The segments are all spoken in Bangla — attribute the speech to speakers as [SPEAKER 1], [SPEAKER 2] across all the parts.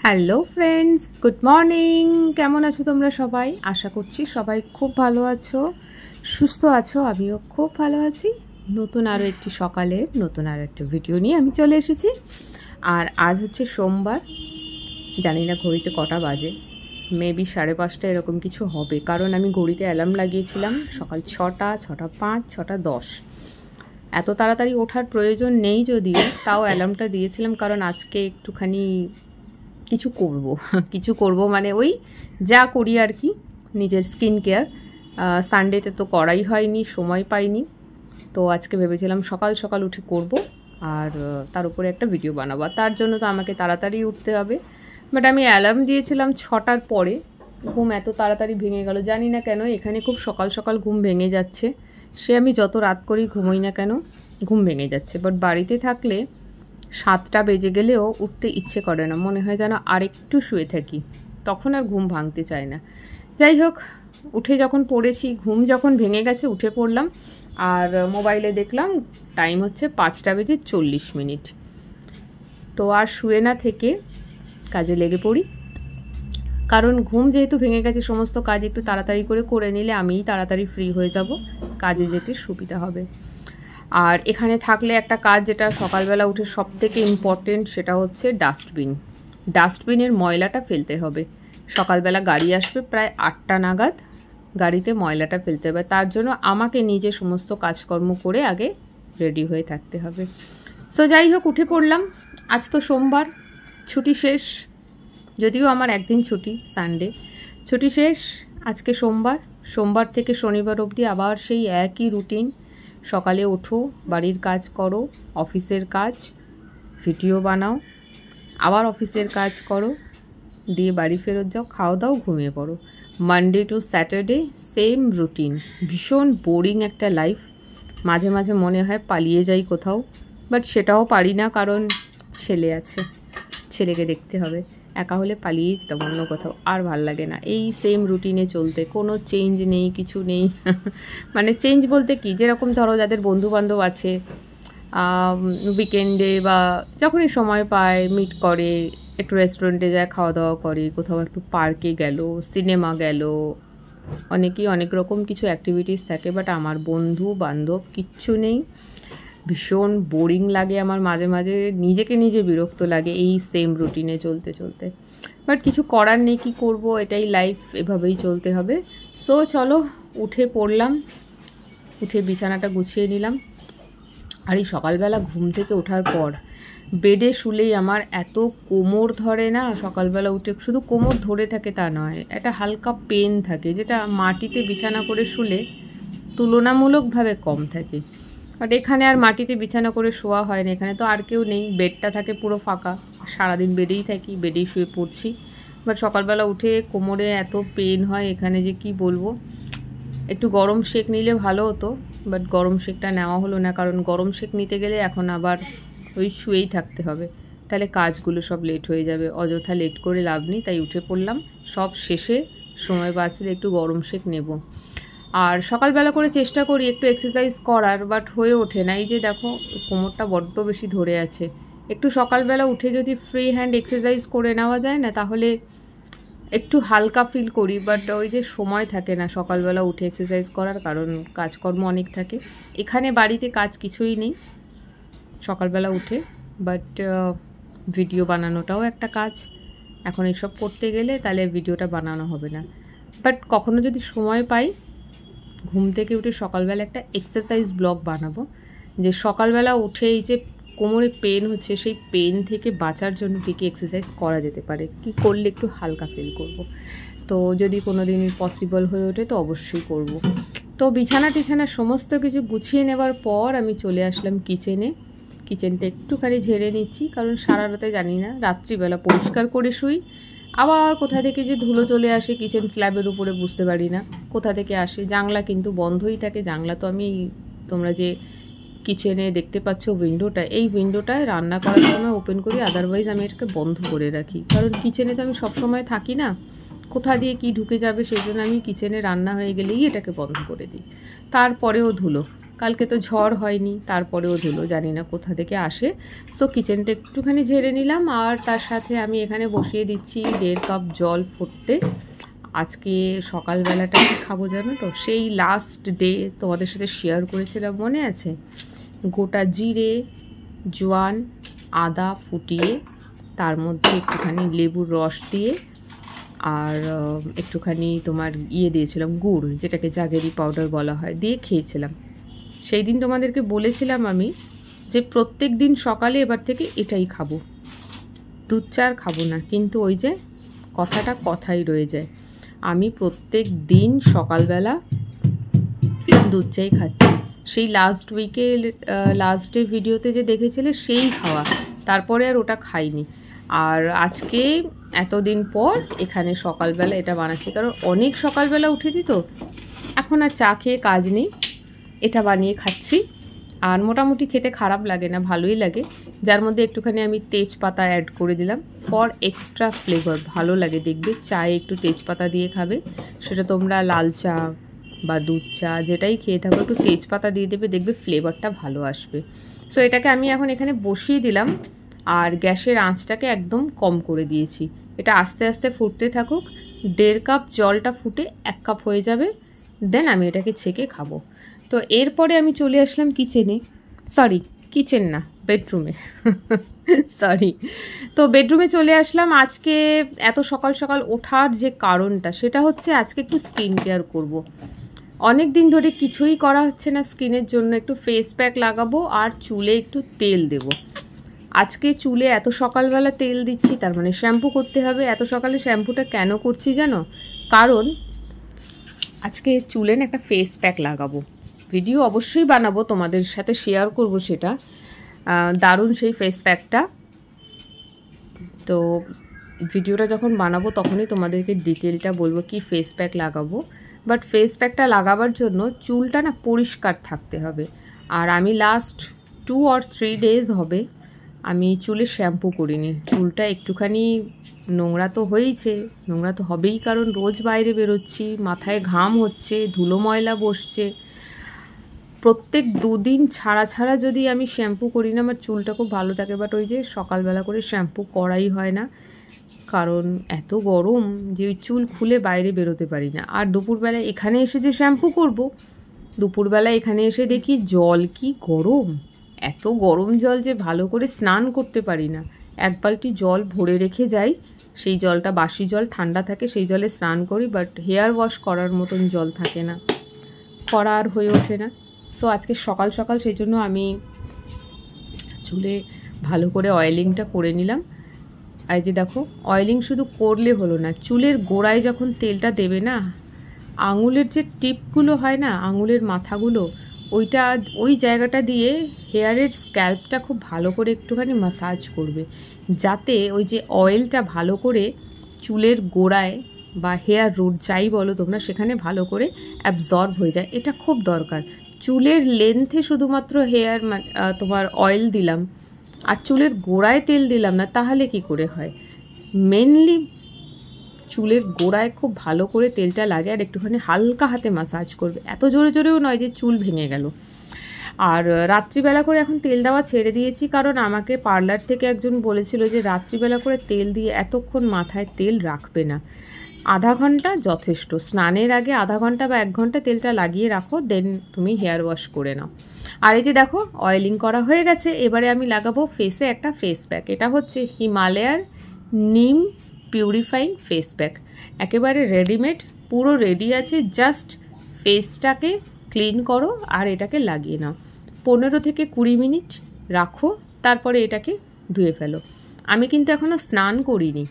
[SPEAKER 1] Hello friends, good morning. কেমন আছো তোমরা সবাই? আশা করছি সবাই খুব ভালো আছো, সুস্থ আছো। আমিও খুব ভালো আছি। নতুন আরও একটি সকালের নতুন আরও একটা ভিডিও নিয়ে আমি চলে এসেছি। আর আজ হচ্ছে সোমবার। জানি না ঘড়িতে কটা বাজে, মেবি 5:30 এরকম কিছু হবে, কারণ আমি ঘড়িতে অ্যালার্ম লাগিয়েছিলাম সকাল 6টা, 6:05, 6:10। এত তাড়াতাড়ি ওঠার প্রয়োজন নেই যদিও, তাও অ্যালার্মটা দিয়েছিলাম কারণ আজকে একটুখানি কিছু করব মানে ওই যা করি আর কি, নিজের স্কিন কেয়ার। সানডেতে তো করাই হয়নি, সময় পাইনি, তো আজকে ভেবেছিলাম সকাল সকাল উঠে করব আর তার উপরে একটা ভিডিও বানাবো। তার জন্য তো আমাকে তাড়াতাড়ি উঠতে হবে। বাট আমি অ্যালার্ম দিয়েছিলাম 6টার পরে, ঘুম এত তাড়াতাড়ি ভেঙে গেল জানি না কেন। এখানে খুব সকাল সকাল ঘুম ভেঙে যাচ্ছে, সে আমি যত রাত করি ঘুমোই না কেন ঘুম ভেঙে যাচ্ছে। বাট বাড়িতে থাকলে 7টা বেজে গেলেও উঠতে ইচ্ছে করে না, মনে হয় যেন আরেকটু শুয়ে থাকি, তখন আর ঘুম ভাঙতে চায় না। যাই হোক, উঠে যখন পড়েছি, ঘুম যখন ভেঙে গেছে উঠে পড়লাম। আর মোবাইলে দেখলাম টাইম হচ্ছে 5:40। তো আর শুয়ে না থেকে কাজে লেগে পড়ি, কারণ ঘুম যেহেতু ভেঙে গেছে, সমস্ত কাজ একটু তাড়াতাড়ি করে নিলে আমিই তাড়াতাড়ি ফ্রি হয়ে যাব, কাজে যেতে সুবিধা হবে। আর এখানে থাকলে একটা কাজ যেটা সকালবেলা উঠে সব থেকে ইম্পর্টেন্ট, সেটা হচ্ছে ডাস্টবিনের ময়লাটা ফেলতে হবে। সকালবেলা গাড়ি আসবে প্রায় 8টা নাগাদ, গাড়িতে ময়লাটা ফেলতে হবে। তার জন্য আমাকে নিজে সমস্ত কাজকর্ম করে আগে রেডি হয়ে থাকতে হবে। সো যাই হোক, উঠে পড়লাম। আজ তো সোমবার, ছুটি শেষ, যদিও আমার একদিন ছুটি, সানডে। ছুটি শেষ, আজকে সোমবার থেকে শনিবার অবধি আবার সেই একই রুটিন। সকালে ওঠো, বাড়ির কাজ করো, অফিসের কাজ, ভিডিও বানাও, আবার অফিসের কাজ করো, দিয়ে বাড়ি ফেরত যাও, খাওয়া দাও, ঘুমিয়ে পড়ো। Monday to Saturday same routine. ভীষণ বোরিং একটা লাইফ। মাঝে মাঝে মনে হয় পালিয়ে যাই কোথাও, বাট সেটাও পারি না, কারণ ছেলে আছে, ছেলেকে দেখতে হবে। একা হলে পালিয়েই যেতাম অন্য কোথাও, আর ভাল লাগে না এই সেম রুটিনে চলতে। কোনো চেঞ্জ নেই, কিছু নেই। মানে চেঞ্জ বলতে কি, যেরকম ধরো যাদের বন্ধুবান্ধব আছে, উইকেন্ডে বা যখনই সময় পায় মিট করে, একটু রেস্টুরেন্টে যায়, খাওয়া দাওয়া করে, কোথাও একটু পার্কে গেল, সিনেমা গেল, অনেকেই অনেক রকম কিছু অ্যাক্টিভিটিস থাকে। বাট আমার বন্ধু বান্ধব কিচ্ছু নেই। ভীষণ বোরিং লাগে আমার, মাঝে মাঝে নিজেকে নিজে বিরক্ত লাগে এই সেম রুটিনে চলতে চলতে। বাট কিছু করার নেই, কী করবো, এটাই লাইফ, এভাবেই চলতে হবে। সো চলো, উঠে পড়লাম, উঠে বিছানাটা গুছিয়ে নিলাম। আর এই সকালবেলা ঘুম থেকে ওঠার পর বেডে শুলেই আমার এত কোমর ধরে না। সকালবেলা উঠে শুধু কোমর ধরে থাকে তা নয়, একটা হালকা পেন থাকে, যেটা মাটিতে বিছানা করে শুলে তুলনামূলকভাবে কম থাকে। বাট এখানে আর মাটিতে বিছানা করে শোয়া হয় না, এখানে তো আর কেউ নেই, বেডটা থাকে পুরো ফাঁকা, সারাদিন বেডেই থাকি, বেডেই শুয়ে পড়ছি। বাট সকালবেলা উঠে কোমরে এত পেন হয়, এখানে যে কি বলবো। একটু গরম শেক নিলে ভালো হতো, বাট গরম শেকটা নেওয়া হলো না, কারণ গরম শেক নিতে গেলে এখন আবার ওই শুয়েই থাকতে হবে, তাহলে কাজগুলো সব লেট হয়ে যাবে, অযথা লেট করে লাভ নেই। তাই উঠে পড়লাম, সব শেষে সময় বাঁচলে একটু গরম শেক নেব। আর সকালবেলা করে চেষ্টা করি একটু এক্সারসাইজ করার, বাট হয়ে ওঠে না। এই যে দেখো, কোমরটা বড্ড বেশি ধরে আছে। একটু সকালবেলা উঠে যদি ফ্রি হ্যান্ড এক্সারসাইজ করে নেওয়া যায় না, তাহলে একটু হালকা ফিল করি। বাট ওই যে সময় থাকে না সকালবেলা উঠে এক্সারসাইজ করার, কারণ কাজকর্ম অনেক থাকে। এখানে বাড়িতে কাজ কিছুই নেই সকালবেলা উঠে, বাট ভিডিও বানানোটাও একটা কাজ। এখন এসব করতে গেলে তাহলে ভিডিওটা বানানো হবে না। বাট কখনো যদি সময় পাই, ঘুম থেকে উঠে সকালবেলা একটা এক্সারসাইজ ব্লগ বানাবো, যে সকালবেলা উঠে এই যে কোমরে পেন হচ্ছে, সেই পেন থেকে বাঁচার জন্য কী কী এক্সারসাইজ করা যেতে পারে, কি করলে একটু হালকা ফিল করব। তো যদি কোনো দিন পসিবল হয়ে ওঠে তো অবশ্যই করব। তো বিছানা সমস্ত কিছু গুছিয়ে নেবার পর আমি চলে আসলাম কিচেনটা একটুখানি ঝেড়ে নিচ্ছি, কারণ সারা রাতে জানি না, রাত্রিবেলা পরিষ্কার করে শুই, আবার কোথা থেকে যে ধুলো চলে আসে কিচেন স্ল্যাবের উপরে বুঝতে পারি না কোথা থেকে আসে। জানলা কিন্তু বন্ধই থাকে, জানলা তো আমি, তোমরা যে কিচেনে দেখতে পাচ্ছ উইন্ডোটা, এই উইন্ডোটায় রান্না করার সময় ওপেন করি, আদারওয়াইজ আমি এটাকে বন্ধ করে রাখি, কারণ কিচেনে তো আমি সবসময় থাকি না, কোথা দিয়ে কি ঢুকে যাবে, সেই জন্য আমি কিচেনে রান্না হয়ে গেলেই এটাকে বন্ধ করে দিই। তারপরেও ধুলো, কালকে তো ঝড় হয়নি, তারপরেও ধুলো জানি না কোথা থেকে আসে। সো কিচেনটা একটুখানি ঝেড়ে নিলাম, আর তার সাথে আমি এখানে বসিয়ে দিচ্ছি 1.5 কাপ জল ফুটতে। আজকে সকালবেলাটা কি খাবো জানো তো, সেই লাস্ট ডে তোমাদের সাথে শেয়ার করেছিলাম, মনে আছে? গোটা জিরে, জোয়ান, আদা ফুটিয়ে তার মধ্যে একটুখানি লেবুর রস দিয়ে আর একটুখানি তোমার দিয়েছিলাম গুড়, যেটাকে জাগেরি পাউডার বলা হয়, দিয়ে খেয়েছিলাম। সেই দিন তোমাদেরকে বলেছিলাম আমি যে প্রত্যেক দিন সকালে এবার থেকে এটাই খাবো, দুধ চা আর খাবো না। কিন্তু ওই যে কথাটা কথাই রয়ে যায়, আমি প্রত্যেক দিন সকালবেলা দুধ চাই খাচ্ছি। সেই লাস্ট উইকে লাস্ট ডে ভিডিওতে যে দেখেছিলে সেই খাওয়া, তারপরে আর ওটা খাইনি। আর আজকে এতদিন পর এখানে সকালবেলা এটা বানাচ্ছি, কারণ অনেক সকালবেলা উঠেছি তো, এখন আর চা খেয়ে কাজ নেই, এটা বানিয়ে খাচ্ছি। আর মোটামুটি খেতে খারাপ লাগে না, ভালোই লাগে। যার মধ্যে একটুখানি আমি তেজপাতা অ্যাড করে দিলাম ফর এক্সট্রা ফ্লেভার, ভালো লাগে দেখবে। চায়ে একটু তেজপাতা দিয়ে খাবে, সেটা তোমরা লাল চা বা দুধ চা যেটাই খেয়ে থাকো, একটু তেজপাতা দিয়ে দেবে, দেখবে ফ্লেভারটা ভালো আসবে। সো এটাকে আমি এখন এখানে বসিয়ে দিলাম, আর গ্যাসের আঁচটাকে একদম কম করে দিয়েছি। এটা আস্তে আস্তে ফুটতে থাকুক। 1.5 কাপ জলটা ফুটে 1 কাপ হয়ে যাবে, দেন আমি এটাকে ছেঁকে খাবো। তো এরপরে আমি চলে আসলাম কিচেনে, সরি কিচেন না, বেডরুমে সরি। তো বেডরুমে চলে আসলাম। আজকে এত সকাল সকাল ওঠার যে কারণটা, সেটা হচ্ছে আজকে একটু স্কিন কেয়ার করবো। অনেক দিন ধরে কিছুই করা হচ্ছে না স্কিনের জন্য, একটু ফেস প্যাক লাগাবো আর চুলে একটু তেল দেব। আজকে চুলে এত সকালবেলা তেল দিচ্ছি, তার মানে শ্যাম্পু করতে হবে। এত সকালে শ্যাম্পুটা কেন করছি জানো? কারণ আজকে চুলে না একটা ফেস প্যাক লাগাবো, ভিডিও অবশ্যই বানাবো, তোমাদের সাথে শেয়ার করব সেটা। দারুণ সেই ফেস প্যাকটা। তো ভিডিওটা যখন বানাবো তখনই তোমাদেরকে ডিটেলটা বলবো কি ফেস প্যাক লাগাবো। বাট ফেস প্যাকটা লাগাবার জন্য চুলটা না পরিষ্কার থাকতে হবে। আর আমি লাস্ট 2 or 3 days হবে আমি চুলে শ্যাম্পু করিনি। চুলটা একটুখানি নোংরা তো হয়েইছে, নোংরা তো হবেই, কারণ রোজ বাইরে বেরোচ্ছি, মাথায় ঘাম হচ্ছে, ধুলো ময়লা বসছে। প্রত্যেক 2 দিন ছাড়া ছাড়া যদি আমি শ্যাম্পু করি না, আমার চুলটা খুব ভালো থাকে। বাট ওই যে সকালবেলা করে শ্যাম্পু করাই হয় না, কারণ এত গরম যে ওই চুল খুলে বাইরে বেরোতে পারি না। আর দুপুরবেলা এখানে এসে যে শ্যাম্পু করব, দুপুরবেলা এখানে এসে দেখি জল কি গরম, এত গরম জল যে ভালো করে স্নান করতে পারি না। 1 বালতি জল ভরে রেখে যাই, সেই জলটা বাসি জল, ঠান্ডা থাকে, সেই জলে স্নান করি। বাট হেয়ার ওয়াশ করার মতন জল থাকে না, করা আর হয়ে ওঠে না। সো আজকে সকাল সকাল সেই জন্য আমি চুলে ভালো করে অয়েলিংটা করে নিলাম। আর যে দেখো, অয়েলিং শুধু করলে হলো না, চুলের গোড়ায় যখন তেলটা দেবে না, আঙুলের যে টিপগুলো হয় না, আঙুলের মাথাগুলো, ওই জায়গাটা দিয়ে হেয়ারের স্ক্যাল্পটা খুব ভালো করে একটুখানি ম্যাসাজ করবে, যাতে ওই যে অয়েলটা ভালো করে চুলের গোড়ায় বা হেয়ার রুট যাই বলো তোমরা, সেখানে ভালো করে অ্যাবজর্ব হয়ে যায়। এটা খুব দরকার। চুলের লেন্থে শুধুমাত্র তোমার অয়েল দিলাম আর চুলের গোড়ায় তেল দিলাম না, তাহলে কি করে হয়? মেনলি চুলের গোড়ায় খুব ভালো করে তেলটা লাগে, আর একটুখানি হালকা হাতে ম্যাসাজ করবে, এত জোরে জোরেও নয় যে চুল ভেঙে গেল। আর রাত্রিবেলা করে এখন তেল দেওয়া ছেড়ে দিয়েছি, কারণ আমাকে পার্লার থেকে একজন বলেছিল যে রাত্রিবেলা করে তেল দিয়ে এতক্ষণ মাথায় তেল রাখবে না, আধা ঘন্টা যথেষ্ট। স্নানের আগে আধা ঘন্টা বা 1 ঘন্টা তেলটা লাগিয়ে রাখো, দেন তুমি হেয়ার ওয়াশ করে নাও। আর এই যে দেখো, অয়েলিং করা হয়ে গেছে। এবারে আমি লাগাবো ফেসে একটা ফেস প্যাক। এটা হচ্ছে হিমালয়ার নিম পিউরিফাইং ফেস প্যাক, একেবারে রেডিমেড, পুরো রেডি আছে। জাস্ট ফেসটাকে ক্লিন করো আর এটাকে লাগিয়ে নাও, 15 থেকে 20 মিনিট রাখো, তারপরে এটাকে ধুয়ে ফেলো। আমি কিন্তু এখনও স্নান করিনি,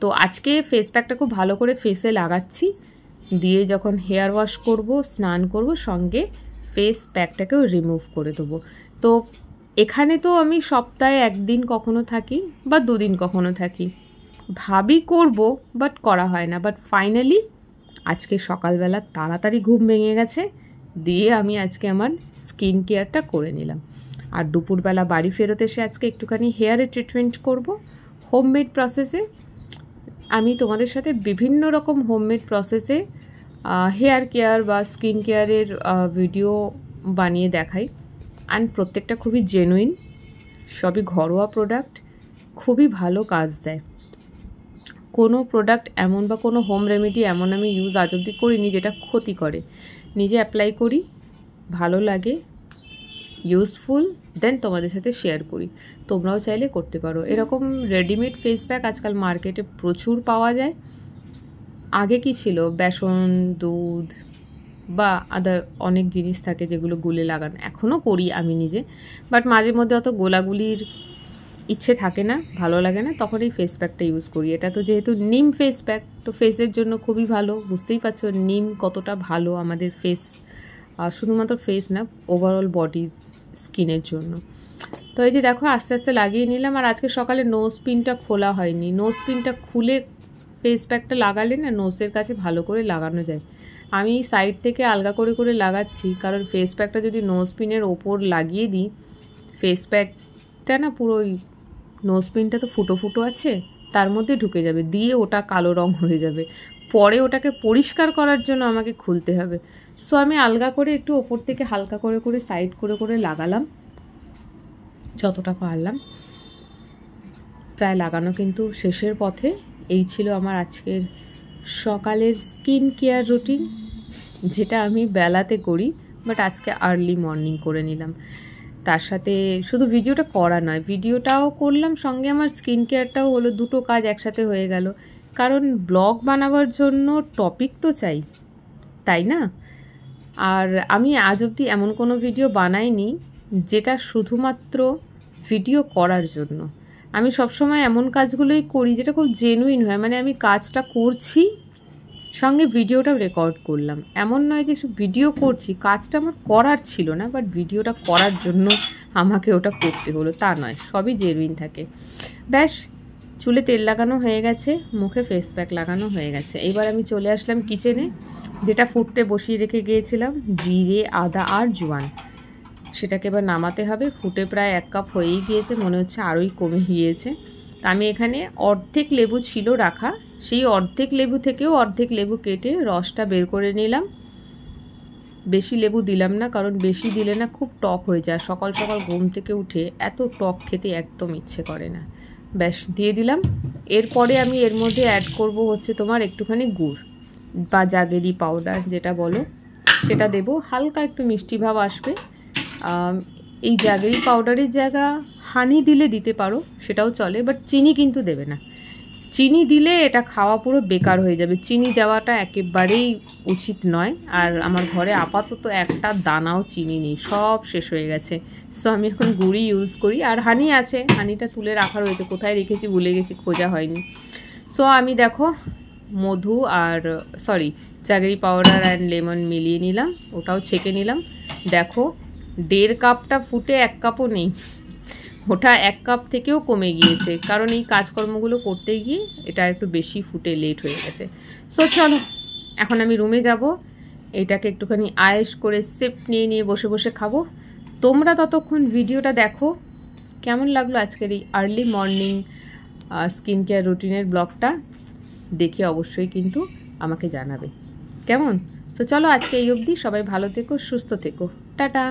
[SPEAKER 1] তো আজকে ফেস প্যাকটা খুব ভালো করে ফেসে লাগাচ্ছি, দিয়ে যখন হেয়ার ওয়াশ করব, স্নান করব, সঙ্গে ফেস প্যাকটাকেও রিমুভ করে দেবো। তো এখানে তো আমি সপ্তাহে 1 দিন কখনো থাকি বা 2 দিন কখনো থাকি, ভাবি করব বাট করা হয় না। বাট ফাইনালি আজকে সকালবেলা তাড়াতাড়ি ঘুম ভেঙে গেছে, দিয়ে আমি আজকে আমার স্কিন কেয়ারটা করে নিলাম। আর দুপুরবেলা বাড়ি ফেরত এসে আজকে একটুখানি হেয়ারে ট্রিটমেন্ট করব হোমমেড প্রসেসে। আমি তোমাদের সাথে বিভিন্ন রকম হোমমেড প্রসেসে হেয়ার কেয়ার বা স্কিন কেয়ারের ভিডিও বানিয়ে দেখাই। অ্যান্ড প্রত্যেকটা খুবই জেনুইন, সবই ঘরোয়া প্রোডাক্ট, খুবই ভালো কাজ দেয়। কোনো প্রোডাক্ট এমন বা কোনো হোম রেমেডি এমন আমি ইউজ আজ অব্দি করিনি যেটা ক্ষতি করে। নিজে অ্যাপ্লাই করি, ভালো লাগে, ইউজফুল, দেন তোমাদের সাথে শেয়ার করি। তোমরাও চাইলে করতে পারো। এরকম রেডিমেড ফেস প্যাক আজকাল মার্কেটে প্রচুর পাওয়া যায়। আগে কি ছিল, বেসন, দুধ বা আদার অনেক জিনিস থাকে যেগুলো গুলে লাগানো, এখনও করি আমি নিজে, বাট মাঝে মধ্যে অত গোলাগুলির ইচ্ছে থাকে না, ভালো লাগে না, তখন এই ফেস প্যাকটা ইউজ করি। এটা তো যেহেতু নিম ফেস প্যাক, তো ফেসের জন্য খুবই ভালো। বুঝতেই পারছো নিম কতটা ভালো আমাদের ফেস, শুধুমাত্র ফেস না, ওভারঅল বডি স্কিনের জন্য। তো এই যে দেখো আস্তে আস্তে লাগিয়ে নিলাম। আর আজকে সকালে নোজ পিনটা খোলা হয়নি। নোজ পিনটা খুলে ফেস প্যাকটা লাগালে না নোজের কাছে ভালো করে লাগানো যায়। আমি সাইড থেকে আলগা করে করে লাগাচ্ছি, কারণ ফেস প্যাকটা যদি নোজ পিনের ওপর লাগিয়ে দিই, ফেস প্যাকটা না পুরো নোজ পিনটা তো ফুটো ফুটো আছে, তার মধ্যে ঢুকে যাবে, দিয়ে ওটা কালো রং হয়ে যাবে। পরে ওটাকে পরিষ্কার করার জন্য আমাকে খুলতে হবে। সো আমি আলগা করে একটু ওপর থেকে হালকা করে করে সাইড করে করে লাগালাম যতটা পারলাম। প্রায় লাগানো কিন্তু শেষের পথে। এই ছিল আমার আজকের সকালের স্কিন কেয়ার রুটিন, যেটা আমি বেলাতে করি, বাট আজকে আর্লি মর্নিং করে নিলাম। তার সাথে শুধু ভিডিওটা করা নয়, ভিডিওটাও করলাম, সঙ্গে আমার স্কিন কেয়ারটাও হলো, দুটো কাজ একসাথে হয়ে গেল। কারণ ব্লগ বানাবার জন্য টপিক তো চাই, তাই না? আর আমি আজ অবধি এমন কোনো ভিডিও বানাইনি যেটা শুধুমাত্র ভিডিও করার জন্য। আমি সবসময় এমন কাজগুলোই করি যেটা খুব জেনুইন হয়, মানে আমি কাজটা করছি সঙ্গে ভিডিওটাও রেকর্ড করলাম। এমন নয় যে ভিডিও করছি, কাজটা আমার করার ছিল না, বাট ভিডিওটা করার জন্য আমাকে ওটা করতে হলো, তা নয়, সবই জেনুইন থাকে। ব্যাস, চুলে তেল লাগানো হয়ে গেছে, মুখে ফেস প্যাক লাগানো হয়ে গেছে। এবার আমি চলে আসলাম কিচেনে, যেটা ফুটতে বসিয়ে রেখে গিয়েছিলাম, জিরে, আদা আর জোয়ান, সেটাকে এবার নামাতে হবে। ফুটে প্রায় 1 কাপ হয়েই গিয়েছে, মনে হচ্ছে আরোই কমে গিয়েছে। তা আমি এখানে অর্ধেক লেবু ছিল রাখা, সেই অর্ধেক লেবু থেকেও অর্ধেক লেবু কেটে রসটা বের করে নিলাম। বেশি লেবু দিলাম না, কারণ বেশি দিলে না খুব টক হয়ে যায়। সকাল সকাল ঘুম থেকে উঠে এত টক খেতে একদম ইচ্ছে করে না। ব্যাস দিয়ে দিলাম। এরপরে আমি এর মধ্যে অ্যাড করব হচ্ছে তোমার একটুখানি গুড় বা জাগেরি পাউডার যেটা বলো, সেটা দেব। হালকা একটু মিষ্টি ভাব আসবে। এই জাগেরি পাউডারের জায়গা হানি দিলে দিতে পারো, সেটাও চলে, বাট চিনি কিন্তু দেবে না। চিনি দিলে এটা খাওয়া পুরো বেকার হয়ে যাবে। চিনি দেওয়াটা একেবারেই উচিত নয়। আর আমার ঘরে আপাতত একটা দানাও চিনি নেই, সব শেষ হয়ে গেছে। সো আমি এখন গুড়ই ইউজ করি। আর হানি আছে, হানিটা তুলে রাখা রয়েছে, কোথায় রেখেছি ভুলে গেছি, খোঁজা হয়নি। সো আমি দেখো মধু আর জাগেরি পাউডার অ্যান্ড লেমন মিলিয়ে নিলাম, ওটাও ছেঁকে নিলাম। দেখো 1.5 কাপটা ফুটে 1 কাপও নেই, ওটা 1 কাপ থেকেও কমে গিয়েছে, কারণ এই কাজকর্মগুলো করতে গিয়ে এটা একটু বেশি ফুটে লেট হয়ে গেছে। সো চলো এখন আমি রুমে যাব, এটাকে একটুখানি আয়েশ করে সিপ নিয়ে নিয়ে বসে বসে খাবো। তোমরা ততক্ষণ ভিডিওটা দেখো। কেমন লাগলো আজকের এই আর্লি মর্নিং স্কিন কেয়ার রুটিনের ব্লগটা, দেখে অবশ্যই কিন্তু আমাকে জানাবে কেমন। তো চলো আজকে এই অবধি, সবাই ভালো থেকো, সুস্থ থেকো, টাটা।